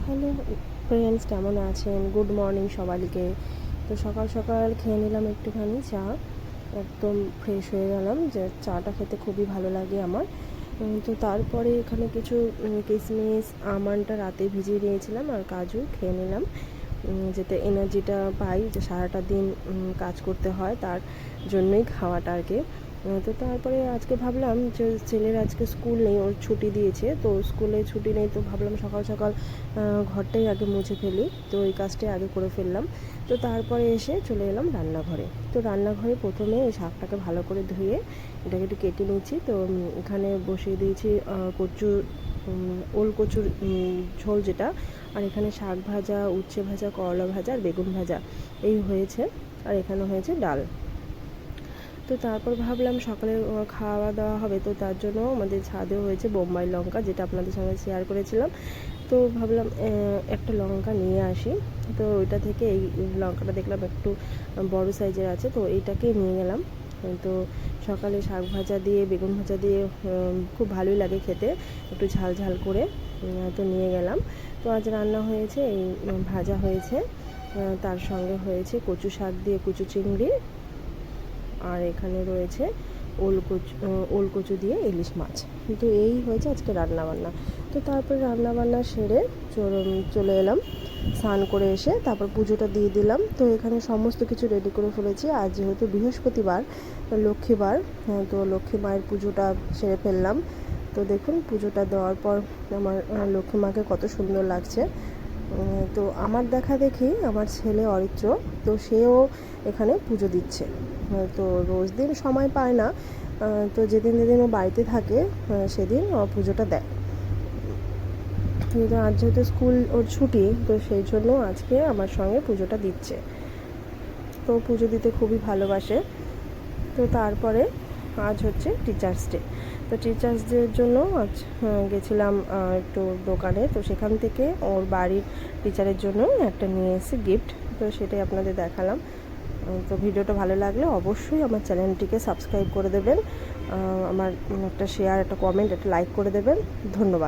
Hello friends, কেমন আছেন? Good morning সবাইকে। তো সকাল সকাল খেয়ে নিলাম একটুখানি চা, একদম ফ্রেশ হয়ে গেলাম, যে চাটা খেতে খুবই ভালো লাগে আমার। তো তারপরে এখানে কিছু কিশমিশ আমন্ডটা রাতে ভিজিয়ে নিয়েছিলাম আর কাজু খেয়ে নিলাম, যাতে এনার্জিটা পাই, যে সারাটা দিন কাজ করতে হয় তার জন্যই খাওয়াটা আর কি। তো তারপরে আজকে ভাবলাম যে ছেলের আজকে স্কুল নেই, ওর ছুটি দিয়েছে, তো স্কুলে ছুটি নেই, তো ভাবলাম সকাল সকাল ঘরটাই আগে মুছে ফেলি, তো এই কাজটাই আগে করে ফেললাম। তো তারপরে এসে চলে এলাম রান্নাঘরে। তো রান্নাঘরে প্রথমে এই শাকটাকে ভালো করে ধুয়ে এটাকে একটু কেটে নিয়েছি। তো এখানে বসিয়ে দিয়েছি কচু, ওল কচুর ঝোল যেটা, আর এখানে শাক ভাজা, উচ্ছে ভাজা, করলা ভাজা আর বেগুন ভাজা এই হয়েছে, আর এখানে হয়েছে ডাল। তো তারপর ভাবলাম সকালে খাওয়া দাওয়া হবে, তো তার জন্য আমাদের ছাদেও হয়েছে বোম্বাই লঙ্কা, যেটা আপনাদের সঙ্গে শেয়ার করেছিলাম। তো ভাবলাম একটা লঙ্কা নিয়ে আসি। তো ওইটা থেকে এই লঙ্কাটা দেখলাম একটু বড় সাইজের আছে, তো এইটাকেই নিয়ে গেলাম। তো সকালে শাক ভাজা দিয়ে বেগুন ভাজা দিয়ে খুব ভালোই লাগে খেতে, একটু ঝাল ঝাল করে। তো নিয়ে গেলাম। তো আজ রান্না হয়েছে, এই ভাজা হয়েছে, তার সঙ্গে হয়েছে কচু শাক দিয়ে কচু চিংড়ি, আর এখানে রয়েছে ওল কচু দিয়ে ইলিশ মাছ। তো এই হয়েছে আজকে রান্নাবান্না। তো তারপরে রান্নাবান্না সেরে চলে এলাম, স্নান করে এসে তারপর পুজোটা দিয়ে দিলাম। তো এখানে সমস্ত কিছু রেডি করে ফেলেছি। আজ যেহেতু বৃহস্পতিবার, লক্ষ্মীবার, তো লক্ষ্মী মায়ের পুজোটা সেরে ফেললাম। তো দেখুন পুজোটা দেওয়ার পর আমার লক্ষ্মী মাকে কত সুন্দর লাগছে। তো আমার দেখা দেখি আমার ছেলে অরিত্র, তো সেও এখানে পুজো দিচ্ছে। তো রোজ দিন সময় পায় না, তো যেদিন যেদিন ও বাড়িতে থাকে সেদিন ও পুজোটা দেয়। কিন্তু আজ যেহেতু স্কুল ওর ছুটি, তো সেই জন্য আজকে আমার সঙ্গে পুজোটা দিচ্ছে। তো পুজো দিতে খুবই ভালোবাসে। তো তারপরে আজ হচ্ছে টিচার্স ডে। তো টিচার্স ডের জন্য আজ গেছিলাম একটু দোকানে, তো সেখান থেকে ওর বাড়ির টিচারের জন্য একটা নিয়ে এসেছি গিফট, তো সেটাই আপনাদের দেখালাম। তো ভিডিওটা ভালো লাগলে অবশ্যই আমার চ্যানেলটিকে সাবস্ক্রাইব করে দেবেন, আমার একটা শেয়ার, একটা কমেন্ট, একটা লাইক করে দেবেন। ধন্যবাদ।